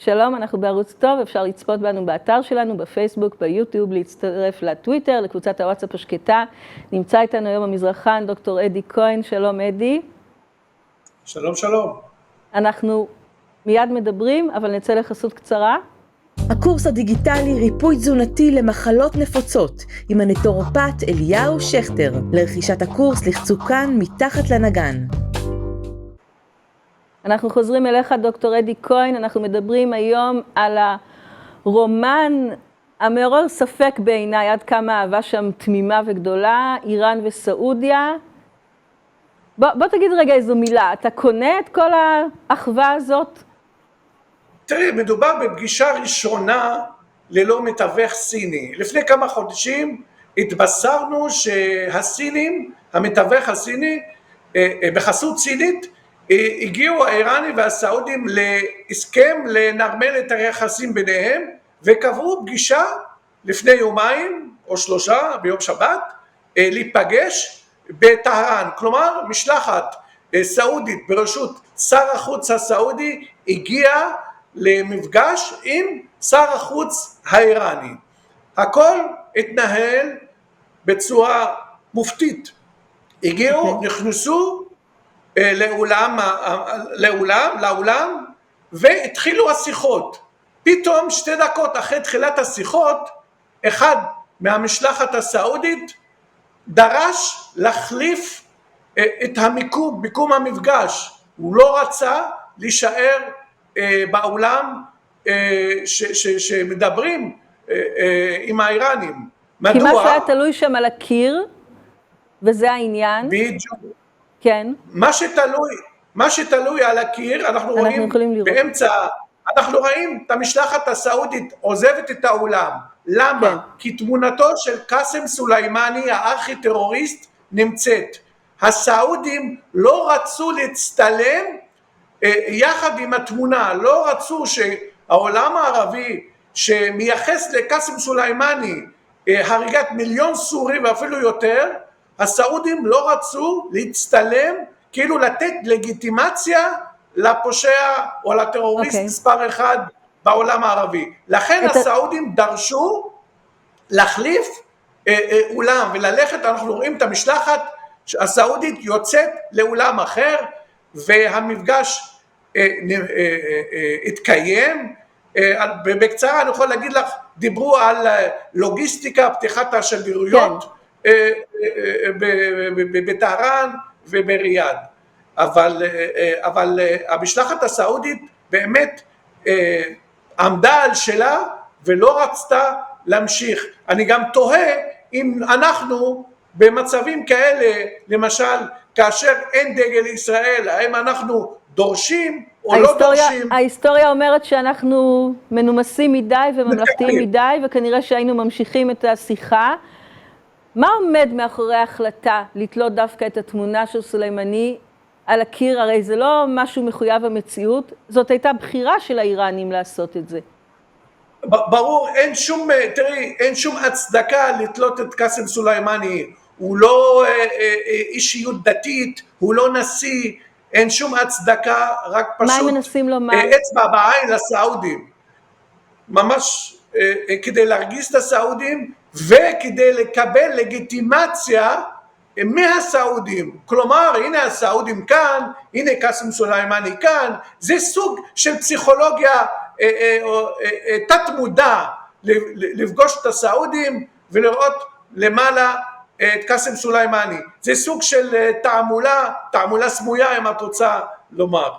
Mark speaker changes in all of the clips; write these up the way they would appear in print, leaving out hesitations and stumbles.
Speaker 1: שלום, אנחנו בערוץ טוב, אפשר לצפות בנו באתר שלנו, בפייסבוק, ביוטיוב, להצטרף לטוויטר, לקבוצת הוואטסאפ השקטה. נמצא איתנו היום המזרחן, דוקטור אדי כהן. שלום אדי.
Speaker 2: שלום, שלום.
Speaker 1: אנחנו מיד מדברים, אבל נצא לחסות קצרה.
Speaker 3: הקורס הדיגיטלי ריפוי תזונתי למחלות נפוצות עם הנטורופט אליהו שכטר. לרכישת הקורס לחצו כאן מתחת לנגן.
Speaker 1: אנחנו חוזרים אליך, דוקטור אדי כהן. אנחנו מדברים היום על הרומן המעורר ספק בעיניי, עד כמה אהבה שם תמימה וגדולה, איראן וסעודיה. בוא תגיד רגע איזו מילה, אתה קונה את כל האחווה הזאת?
Speaker 2: תראי, מדובר בפגישה ראשונה ללא מתווך סיני. לפני כמה חודשים התבשרנו שהסינים, המתווך הסיני, בחסות סינית, הגיעו האיראני והסעודים להסכם לנרמל את היחסים ביניהם, וקבעו פגישה לפני יומיים או שלושה ביום שבת, להיפגש בטהרן. כלומר, משלחת סעודית בראשות שר החוץ הסעודי הגיעה למפגש עם שר החוץ האיראני. הכל התנהל בצורה מופתית. הגיעו, נכנסו לאולם והתחילו השיחות. פתאום 2 דקות אחרי תחילת השיחות, אחד מהמשלחת הסעודית דרש להחליף את מיקום המפגש. הוא לא רצה להישאר באולם שמדברים עם האיראנים.
Speaker 1: מדוע? כי מה שהיה תלוי שם על הקיר, וזה העניין.
Speaker 2: בדיוק.
Speaker 1: כן.
Speaker 2: מה שתלוי על הקיר, אנחנו רואים באמצע, אנחנו רואים את המשלחת הסעודית עוזבת את האולם. למה? כן. כי תמונתו של קאסם סוליימני, הארכי טרוריסט, נמצאת. הסעודים לא רצו להצטלם יחד עם התמונה, לא רצו שהעולם הערבי שמייחס לקאסם סוליימני הריגת 1,000,000 סורים ואפילו יותר, הסעודים לא רצו להצטלם, כאילו לתת לגיטימציה לפושע או לטרוריסט מספר 1 בעולם הערבי. לכן הסעודים דרשו להחליף אולם וללכת. אנחנו רואים את המשלחת הסעודית יוצאת לאולם אחר, והמפגש התקיים. בקצרה אני יכול להגיד לך, דיברו על לוגיסטיקה, פתיחת השגרירויות בטהרן ובריאד. אבל המשלחת הסעודית באמת עמדה על שלה ולא רצתה להמשיך. אני גם תוהה אם אנחנו במצבים כאלה, למשל כאשר אין דגל ישראל, האם אנחנו דורשים או לא דורשים?
Speaker 1: ההיסטוריה אומרת שאנחנו מנומסים מדי וממלכתיים מדי, וכנראה שהיינו ממשיכים את השיחה. מה עומד מאחורי ההחלטה לתלות דווקא את התמונה של סוליימני על הקיר? הרי זה לא משהו מחויב המציאות, זאת הייתה בחירה של האיראנים לעשות את זה.
Speaker 2: ברור, אין שום הצדקה לתלות את קאסם סוליימני. הוא לא אישיות דתית, הוא לא נשיא, אין שום הצדקה, רק פשוט
Speaker 1: מה הם מנסים לומר?
Speaker 2: אצבע בעין לסעודים. ממש כדי להרגיז את הסעודים וכדי לקבל לגיטימציה מהסעודים. כלומר, הנה הסעודים כאן, הנה קאסם סוליימני כאן. זה סוג של פסיכולוגיה תת מודע, לפגוש את הסעודים ולראות למעלה את קאסם סוליימני. זה סוג של תעמולה סמויה, אם את רוצה לומר.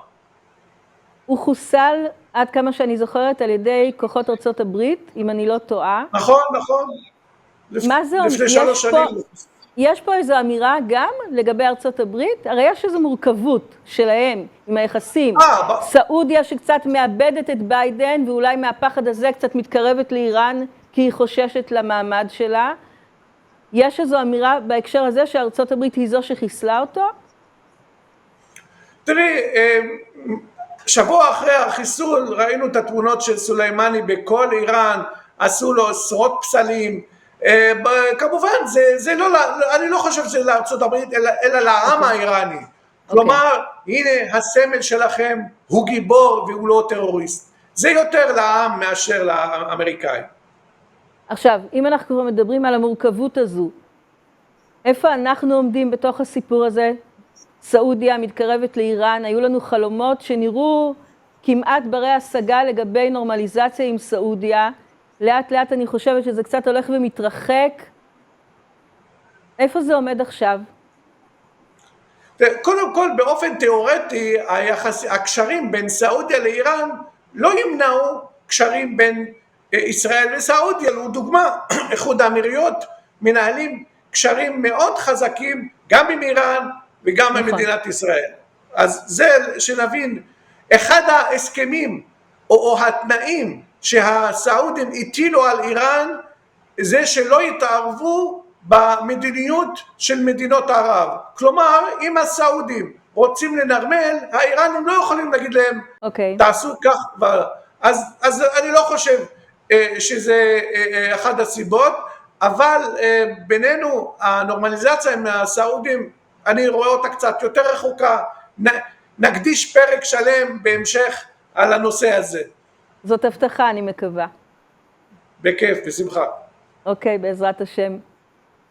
Speaker 1: הוא חוסל, עד כמה שאני זוכרת, על ידי כוחות ארצות הברית, אם אני לא טועה.
Speaker 2: נכון.
Speaker 1: מה זה?
Speaker 2: לפני 3 שנים.
Speaker 1: יש פה איזו אמירה גם לגבי ארצות הברית? הרי יש איזו מורכבות שלהם עם היחסים. סעודיה שקצת מאבדת את ביידן, ואולי מהפחד הזה קצת מתקרבת לאיראן, כי היא חוששת למעמד שלה. יש איזו אמירה בהקשר הזה שארצות הברית היא זו שחיסלה אותו?
Speaker 2: תראי, שבוע אחרי החיסול ראינו את התמונות של סוליימני בכל איראן, עשו לו עשרות פסלים. כמובן, אני לא חושב שזה לארצות הברית, אלא לעם האיראני. כלומר, הנה הסמל שלכם הוא גיבור והוא לא טרוריסט. זה יותר לעם מאשר לאמריקאים.
Speaker 1: עכשיו, אם אנחנו כבר מדברים על המורכבות הזו, איפה אנחנו עומדים בתוך הסיפור הזה? סעודיה מתקרבת לאיראן, היו לנו חלומות שנראו כמעט ברי השגה לגבי נורמליזציה עם סעודיה. לאט לאט אני חושבת שזה קצת הולך ומתרחק. איפה זה עומד עכשיו?
Speaker 2: קודם כל, באופן תיאורטי, הקשרים בין סעודיה לאיראן לא ימנעו קשרים בין ישראל וסעודיה. לדוגמה, איחוד האמירויות מנהלים קשרים מאוד חזקים גם עם איראן וגם עם מדינת ישראל. אז זה שנבין, אחד ההסכמים או התנאים שהסעודים הטילו על איראן זה שלא יתערבו במדיניות של מדינות ערב. כלומר, אם הסעודים רוצים לנרמל, האיראנים לא יכולים להגיד להם, תעשו כך. אז אני לא חושב שזה אחד הסיבות, אבל בינינו הנורמליזציה עם הסעודים, אני רואה אותה קצת יותר רחוקה. נקדיש פרק שלם בהמשך על הנושא הזה.
Speaker 1: זאת הבטחה, אני מקווה.
Speaker 2: בכיף, בשמחה.
Speaker 1: אוקיי, בעזרת השם.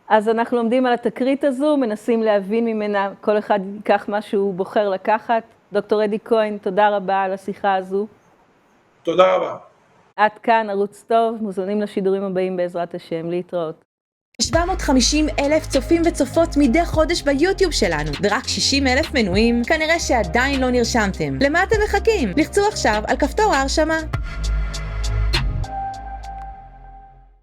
Speaker 1: אז אנחנו לומדים על התקרית הזו, מנסים להבין ממנה, כל אחד ייקח מה שהוא בוחר לקחת. דוקטור אדי כהן, תודה רבה על השיחה הזו.
Speaker 2: תודה רבה.
Speaker 3: עד כאן ערוץ טוב, מוזמנים לשידורים הבאים בעזרת השם, להתראות. 750,000 צופים וצופות מדי חודש ביוטיוב שלנו, ורק 60,000 מנויים, כנראה שעדיין לא נרשמתם. למה אתם מחכים? לחצו עכשיו על כפתור ההרשמה.